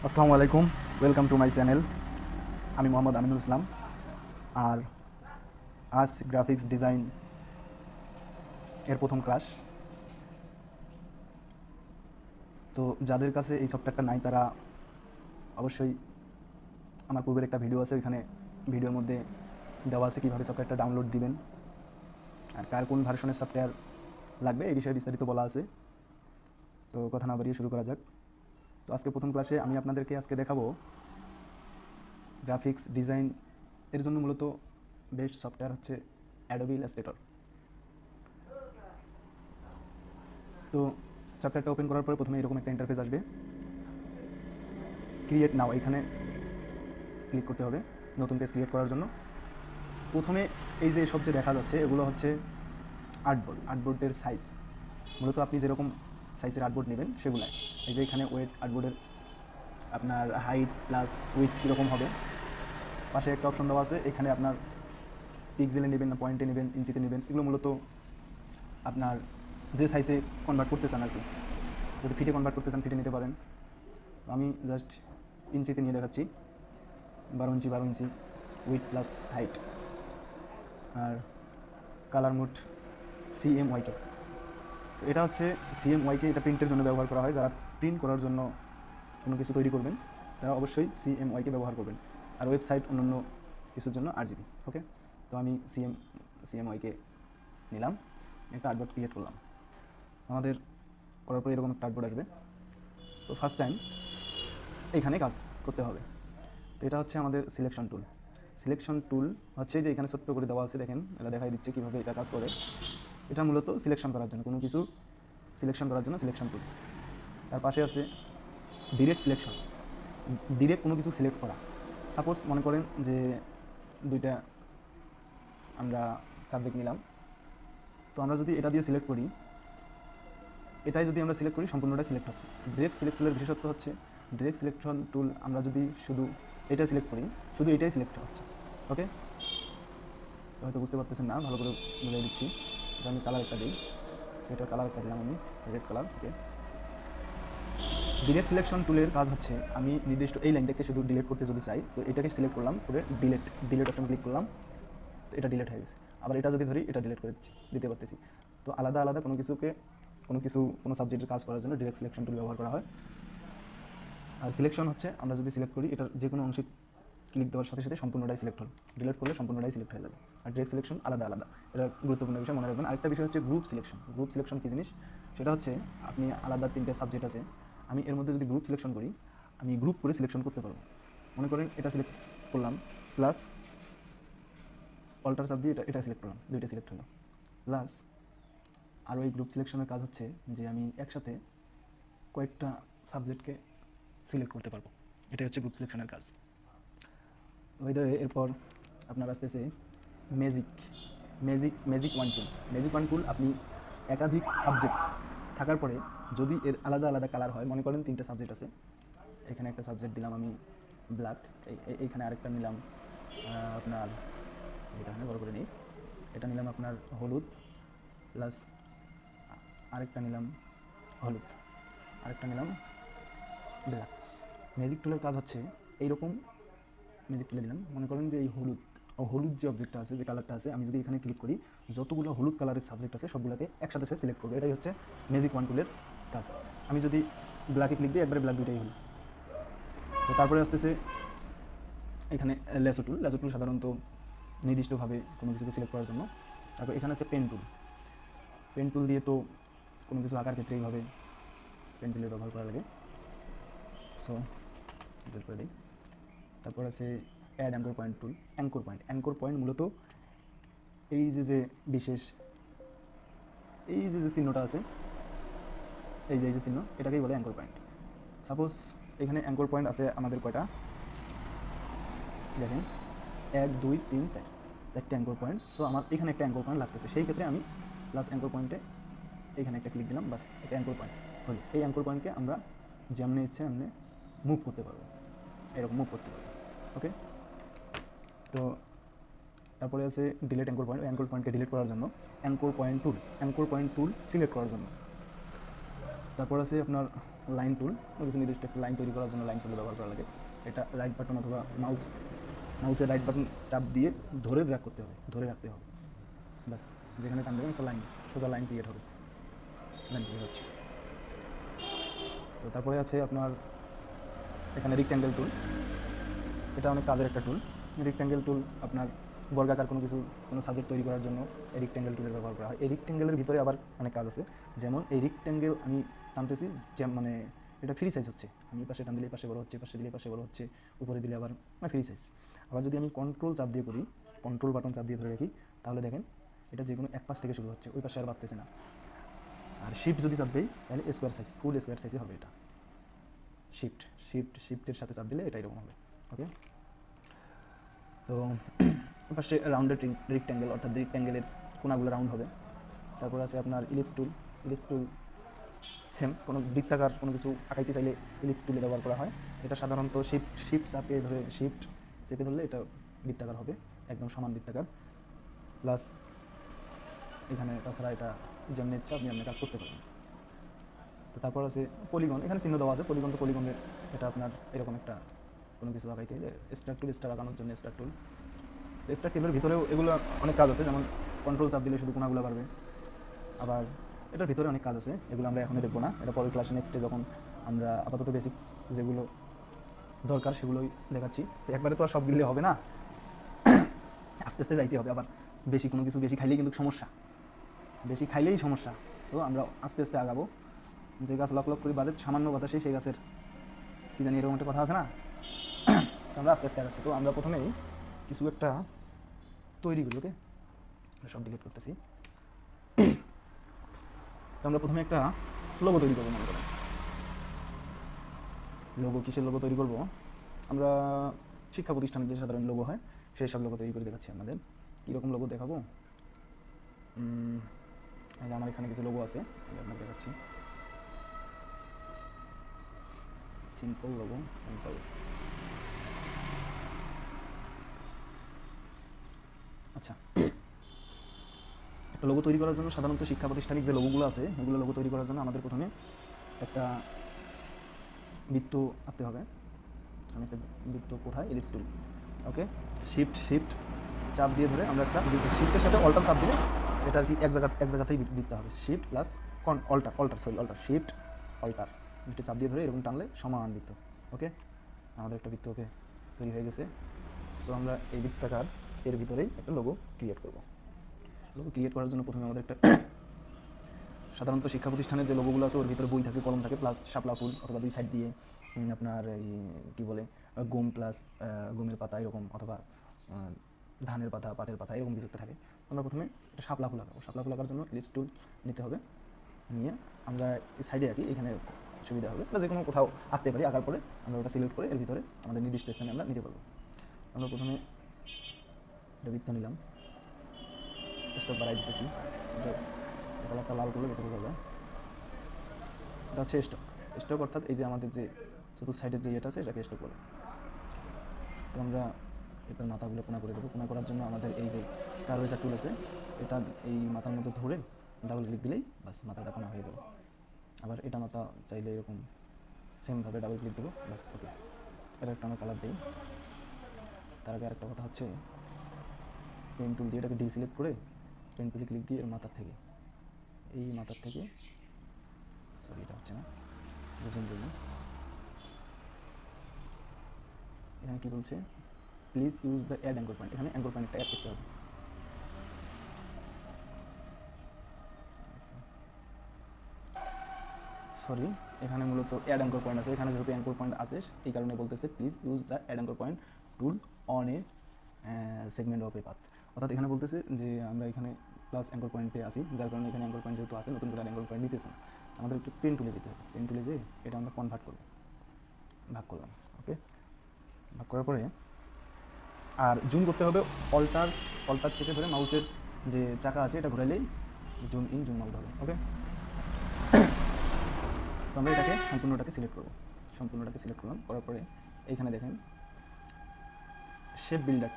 আসসালামু আলাইকুম, welcome to my channel. আমি মোহাম্মদ আমিনুল ইসলাম। আর আজ গ্রাফিক্স ডিজাইন এর প্রথম ক্লাস। তো যাদের কাছে এই সফটওয়্যারটা নাই তারা অবশ্যই আমার পূর্বের একটা ভিডিও আছে, ওইখানে ভিডিওর মধ্যে দেওয়া আছে কীভাবে সফটওয়্যারটা ডাউনলোড দিবেন আর কার কোন ভার্সনের সফটওয়্যার লাগবে এই বিষয়ে বিস্তারিত বলা আছে। তো কথা না বাড়িয়ে শুরু করা যাক। তো আজকে প্রথম ক্লাসে আমি আপনাদেরকে আজকে দেখাবো গ্রাফিক্স ডিজাইন এর জন্য মূলত বেস্ট সফটওয়্যার হচ্ছে অ্যাডোবি ইলাস্ট্রেটর। তো সফটওয়্যারটা ওপেন করার পরে প্রথমে এরকম একটা ইন্টারফেস আসবে। ক্রিয়েট নাও এখানে ক্লিক করতে হবে নতুন পেজ ক্রিয়েট করার জন্য। প্রথমে এই যে সব যে দেখা যাচ্ছে এগুলো হচ্ছে আর্টবোর্ডের সাইজ। মূলত আপনি যেরকম সাইজের আর্টবোর্ড নেবেন সেগুলাই। এই যে এখানে ওয়েট আর্টবোর্ডের আপনার হাইট প্লাস উইথ কীরকম হবে, পাশে একটা অপশন দেওয়া আছে। এখানে আপনার পিক্সেলে নেবেন না পয়েন্টে নেবেন, ইঞ্চিতে নেবেন, এগুলো মূলত আপনার যে সাইজে কনভার্ট করতে চান আর কি। যদি ফিটে কনভার্ট করতে চান ফিটে নিতে পারেন। আমি জাস্ট ইঞ্চিতে নিয়ে দেখাচ্ছি। 12 ইঞ্চি উইথ প্লাস হাইট। আর কালার মোড CMYK। এটা হচ্ছে CMYK, এটা প্রিন্টের জন্য ব্যবহার করা হয়। যারা প্রিন্ট করার জন্য কোনো কিছু তৈরি করবেন তারা অবশ্যই CMYK ব্যবহার করবেন। আর ওয়েবসাইট অন্যান্য কিছুর জন্য RGB। ওকে, তো আমি CMYK নিলাম, একটা আর্টবোর্ড ক্রিয়েট করলাম। আমাদের করার পরে এরকম একটা আর্টবোর্ড আসবে। তো ফার্স্ট টাইম এইখানে কাজ করতে হবে। তো এটা হচ্ছে আমাদের সিলেকশন টুল হচ্ছে যে এখানে ছোট্ট করে দেওয়া আছে, দেখেন এটা দেখাই দিচ্ছে কীভাবে এটা কাজ করে। এটা মূলত সিলেকশন করার জন্য, কোনো কিছু সিলেকশন করার জন্য সিলেকশন টুল। তার পাশে আছে ডিরেক্ট সিলেকশন, ডিরেক্ট কোনো কিছু সিলেক্ট করা। সাপোজ মনে করেন যে দুইটা আমরা সাবজেক্ট নিলাম, তো আমরা যদি এটা দিয়ে সিলেক্ট করি, এটাই যদি আমরা সিলেক্ট করি সম্পূর্ণটাই সিলেক্ট হচ্ছে। ডিরেক্ট সিলেক্ট টুলের বিশেষত্ব হচ্ছে ডিরেক্ট সিলেকশন টুল আমরা যদি শুধু এটা সিলেক্ট করি, শুধু এটাই সিলেক্ট হচ্ছে। ওকে, হয়তো বুঝতে পারতেছেন না, ভালো করে বুঝিয়ে দিচ্ছি। এটা আমি কালার একটা দিই, সেটার কালার একটা দিলাম আমি রেড কালার। ওকে, ডিলেট সিলেকশন টুলের কাজ হচ্ছে আমি নির্দিষ্ট এই লাইনটাকে শুধু ডিলিট করতে যদি চাই, তো এটাকে সিলেক্ট করলাম করে ডিলেট অপশন ক্লিক করলাম, তো এটা ডিলেট হয়ে গেছে। আবার এটা যদি ধরি এটা ডিলেট করে দিতে পারতেছি। তো আলাদা আলাদা কোনো সাবজেক্টের কাজ করার জন্য ডিরেক্ট সিলেকশন টুল ব্যবহার করা হয়। আর সিলেকশন হচ্ছে আমরা যদি সিলেক্ট করি এটার যে কোনো অংশে ক্লিক দেওয়ার সাথে সাথে সম্পূর্ণটাই সিলেক্ট হল, ডিলেট করলে সম্পূর্ণটাই সিলেক্ট হয়ে যাবে। আর ডিরেক্ট সিলেকশন আলাদা আলাদা, এটা গুরুত্বপূর্ণ বিষয় মনে রাখবেন। আরেকটা বিষয় হচ্ছে গ্রুপ সিলেকশন কী জিনিস, সেটা হচ্ছে আপনি আলাদা 3টে সাবজেক্ট আছে, আমি এর মধ্যে যদি গ্রুপ সিলেকশন করি আমি গ্রুপ করে সিলেকশন করতে পারবো। মনে করেন এটা সিলেক্ট করলাম প্লাস অল্টার চাপ দিয়ে এটা সিলেক্ট করলাম, দুইটা সিলেক্ট হলো প্লাস। আর ওই গ্রুপ সিলেকশনের কাজ হচ্ছে যে আমি একসাথে কয়েকটা সাবজেক্টকে সিলেক্ট করতে পারবো, এটাই হচ্ছে গ্রুপ সিলেকশনের কাজ। ওই এরপর আপনার আসতেছে ম্যাজিক ওয়ান টুল। আপনি একাধিক সাবজেক্ট থাকার পরে যদি এর আলাদা আলাদা কালার হয়, মনে করেন 3টে সাবজেক্ট আছে, এখানে একটা সাবজেক্ট দিলাম আমি ব্ল্যাক, এইখানে আরেকটা নিলাম আপনার, সেটা এখানে বড় করে নিই, এটা নিলাম আপনার হলুদ প্লাস আরেকটা নিলাম হলুদ, আরেকটা নিলাম ব্ল্যাক। ম্যাজিক টুলের কাজ হচ্ছে এইরকম, ম্যাজিক টুলে দিলাম, মনে করেন যে এই হলুদ যে অবজেক্টটা আছে, যে কালারটা আছে, আমি যদি এখানে ক্লিক করি যতগুলো হলুদ কালারের সাবজেক্ট আছে সবগুলোকে একসাথে সে সিলেক্ট করবে। এটাই হচ্ছে ম্যাজিক ওয়ান টুলের কাজ। আমি যদি ব্ল্যাকে ক্লিক দিই একবারে ব্ল্যাক দুইটাই হলো। তো তারপরে আসতেছে এখানে লেসো টুল সাধারণত নির্দিষ্টভাবে কোনো কিছুকে সিলেক্ট করার জন্য। তারপর এখানে আছে পেন টুল দিয়ে তো কোনো কিছু আঁকার ক্ষেত্রে এইভাবে পেন টুলের ব্যবহার করা লাগে। সো ডিলিট করে দিই। তারপর আছে অ্যাড অ্যাঙ্কর পয়েন্ট মূলত এই যে বিশেষ এই যে চিহ্নটা আছে, এই যে চিহ্ন, এটাকেই বলে অ্যাঙ্কর পয়েন্ট। সাপোজ এখানে অ্যাঙ্কর পয়েন্ট আছে আমাদের কয়টা, দেখেন 1 2 3 4, 4টে অ্যাঙ্কর পয়েন্ট। সো আমার এখানে একটা অ্যাঙ্কর পয়েন্ট লাগতেছে, সেই ক্ষেত্রে আমি প্লাস অ্যাঙ্কর পয়েন্টে এখানে একটা ক্লিক দিলাম, বাস একটা অ্যাঙ্কর পয়েন্ট হলো। এই অ্যাঙ্কর পয়েন্টকে আমরা যেমনি ইচ্ছে এমনি মুভ করতে পারবো, এরকম মুভ করতে পারবো। ওকে, তো তারপরে আছে ডিলিট অ্যাঙ্কর পয়েন্ট। অ্যাঙ্কর পয়েন্টকে ডিলিট করার জন্য অ্যাঙ্কর পয়েন্ট টুল সিলেক্ট করার জন্য। তারপর আছে আপনার লাইন টুল, কোনো কিছু নির্দিষ্ট একটা লাইন তৈরি করার জন্য লাইন টুল ব্যবহার করা লাগে। এটা রাইট বাটন অথবা মাউসের রাইট বাটন চাপ দিয়ে ধরে ড্র্যাগ করতে হবে, ধরে রাখতে হবে, ব্যাস যেখানে টান দেবেন একটা লাইন, সোজা লাইন ক্রিয়েট হবে, লাইন ক্রিয়েট হচ্ছে। তো তারপরে আছে আপনার এখানে রেক্ট্যাঙ্গেল টুল, এটা অনেক কাজের একটা টুল। রেক্ট্যাঙ্গেল টুল আপনার বর্গাকার কোনো কিছু, কোনো সাবজেক্ট তৈরি করার জন্য এই রেক্ট্যাঙ্গেল টুলের ব্যবহার করা হয়। এই রেক্ট্যাঙ্গেলের ভিতরে আবার অনেক কাজ আছে, যেমন এই রেক্ট্যাঙ্গেল আমি টানতেছি, যে মানে এটা ফ্রি সাইজ হচ্ছে, আমি পাশে টান দিলে পাশে বড় হচ্ছে, পাশে দিলে পাশে বড় হচ্ছে, উপরে দিলে আবার ফ্রি সাইজ। আবার যদি আমি কন্ট্রোল চাপ দিয়ে করি, কন্ট্রোল বাটন চাপ দিয়ে ধরে রাখি, তাহলে দেখেন এটা যে কোনো এক পাশ থেকে শুরু হচ্ছে, ওই পাশে আর বাড়তেছে না। আর শিফট যদি চাপ দিই তাহলে স্কোয়ার সাইজ, ফুল স্কোয়ার সাইজে হবে এটা। শিফটের সাথে চাপ দিলে এটা এরকম হবে। ওকে, তো পাশে রাউন্ডেড রেক্ট্যাঙ্গেল, অর্থাৎ রেক্ট্যাঙ্গেলের কোনাগুলো রাউন্ড হবে। তারপর আছে আপনার ইলিপস টুল সেম, কোনো বৃত্তাকার কোনো কিছু আঁকাইতে চাইলে ইলিপস টুলে ব্যবহার করা হয়। এটা সাধারণত শিফট চাপে ধরে, শিফট চেপে ধরলে এটা বৃত্তাকার হবে, একদম সমান বৃত্তাকার। প্লাস এখানে তাছাড়া এটা যেমন ইচ্ছা আপনি আপনার কাজ করতে পারবেন। তো তারপর আছে পলিগন, এখানে চিহ্ন দেওয়া আছে পলিগন, তো পলিগনের এটা আপনার এরকম একটা কোনো কিছু আঁকাইতে হলে স্টার টুল, স্টার আঁকানোর জন্য স্টার টুল। স্টার টুলের ভিতরেও এগুলো অনেক কাজ আছে, যেমন কন্ট্রোল চাপ দিলে শুধু কোনাগুলো পারবে। আবার এটার ভিতরে অনেক কাজ আছে, এগুলো আমরা এখনই দেখবো না, এটা পরের ক্লাসে নেক্সটে যখন আমরা আপাতত বেসিক যেগুলো দরকার সেগুলোই দেখাচ্ছি। তো একবারে তো আর সব গিললে হবে না, আস্তে আস্তে যাইতে হবে। আবার বেশি কোনো কিছু বেশি খাইলেই কিন্তু সমস্যা, বেশি খাইলেই সমস্যা। সো আমরা আস্তে আস্তে আগাবো। যে গাছ লক লক করে বাদে সামান্য বাতাসে সেই গাছের কী জানি এরকম একটা কথা আছে না, তো আমরা আস্তে আস্তে আগাচ্ছি। তো আমরা প্রথমেই কিছু একটা তৈরি করি। ওকে, সব ডিলিট করতেছি। তো আমরা প্রথমে একটা লোগো তৈরি করবো। মনে করেন লোগো, কিসের লোগো তৈরি করবো? আমরা শিক্ষা প্রতিষ্ঠানের যে সাধারণ লোগো হয় সেই সব লোগো তৈরি করে দেখাচ্ছি আপনাদের। কীরকম লোগো দেখাবো? আমার এখানে কিছু লোগো আছে, আপনাকে দেখাচ্ছি। Simple logo, simple. আচ্ছা, একটা লোগো তৈরি করার জন্য সাধারণত শিক্ষা প্রতিষ্ঠানিক যে লোগোগুলো আছে এগুলো লোগো তৈরি করার জন্য আমাদের প্রথমে একটা বৃত্ত আঁকতে হবে। আমি একটা বৃত্ত, কোথায়? ইলিপস টুল। ওকে, শিফট চাপ দিয়ে ধরে আমরা একটা শিফটের সাথে অল্টার চাপ দিলে এটা আর কি এক জায়গাতেই বৃত্ত হবে। Shift plus alter shift alter দুটো চাপ দিয়ে ধরে এরকম টানলে সমান বৃত্ত। ওকে, আমাদের একটা বৃত্ত ওকে তৈরি হয়ে গেছে। সো আমরা এই বৃত্তাকার এর ভিতরেই একটা লোগো ক্রিয়েট করব। লোগো ক্রিয়েট করার জন্য প্রথমে আমাদের একটা সাধারণত শিক্ষা প্রতিষ্ঠানের যে লোগোগুলো আছে ওর ভিতরে বই থাকে, কলম থাকে, প্লাস শাপলা ফুল অথবা দুই সাইড দিয়ে আপনার এই কী বলে গম প্লাস গমের পাতা এরকম, অথবা ধানের পাতা, পাটের পাতা এরকম কিছু একটা থাকে। আমরা প্রথমে একটা শাপলা ফুল আঁকাবো। শাপলা ফুল আঁকার জন্য ইলিপস টুল নিতে হবে, নিয়ে আমরা এই সাইডে আঁকি, এখানে সুবিধা হবে, বা যে কোনো কোথাও আঁকতে পারি। আঁকার পরে আমরা ওটা সিলেক্ট করে এর ভিতরে আমাদের নির্দিষ্ট স্থানে আমরা নিতে পারবো। আমরা প্রথমে একটা বৃত্ত নিলাম, স্টক বাড়াই দিতেছি, কালারটা লাল করলে যেটা বোঝা যায়। এটা হচ্ছে স্টক অর্থাৎ এই যে আমাদের যে চতুর্থ সাইডের যে ইয়েটা আছে এটাকে স্টক বলে। তো আমরা এটার মাথাগুলো কোনা করে দেবো। কোনা করার জন্য আমাদের এই যে কার্ভেচার টুল আছে, এটা এই মাথার মধ্যে ধরে ডাবল ক্লিক দিলেই বাস মাথাটা কোনা হয়ে গেল। আবার এটা মাথা চাইলে এরকম সেমভাবে ডাবল ক্লিক দেবো, বাস ওকে। এটা একটা আমরা কালার দিই। তার আগে আরেকটা কথা হচ্ছে, পেন টুল দিয়ে এটাকে ডিসিলেক্ট করে পেন টুলে ক্লিক দিয়ে এর মাথার থেকে, এই মাথার থেকে, সরি এটা হচ্ছে না, বুঝুন জন্য এখানে কী বলছে, please use the add anchor point. এখানে অ্যাঙ্কর পয়েন্টটা অ্যাড করতে হবে। সরি, এখানে মূলত অ্যাড অ্যাঙ্কর পয়েন্ট আছে। এখানে যেহেতু অ্যাঙ্কর পয়েন্ট আছে এই কারণে বলতেছে please use the add anchor point tool on a segment of a path. অর্থাৎ এখানে বলতেছে যে আমরা এখানে প্লাস অ্যাঙ্কর পয়েন্টে আসি, যার কারণে এখানে অ্যাঙ্কর পয়েন্ট যেহেতু আছে, নতুন করে অ্যাঙ্কর পয়েন্ট দিতেছে না। আমাদের একটু পেন টুলে যেতে হবে। পেন টুলে যেয়ে এটা আমরা কনভার্ট করব, ভাগ করলাম। ওকে, ভাগ করার পরে আর জুম করতে হবে। অল্টার চেপে ধরে মাউসের যে চাকা আছে এটা ঘোরাইলেই জুম ইন জুম আউট হবে। ওকে, তো আমরা এটাকে সম্পূর্ণটাকে সিলেক্ট করলাম। করার পরে এইখানে দেখেন শেপ বিল্ডার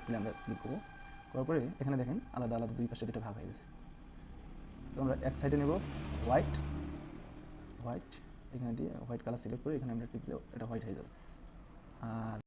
টুলে আমরা ক্লিক করবো। করার পরে এখানে দেখেন আলাদা আলাদা দুই পাশে দুটো ভাগ হয়ে গেছে। তো আমরা এক সাইডে নেব হোয়াইট, এখানে দিয়ে হোয়াইট কালার সিলেক্ট করে এখানে আমরা ক্লিক দিলেও এটা হোয়াইট হয়ে যাবে। আর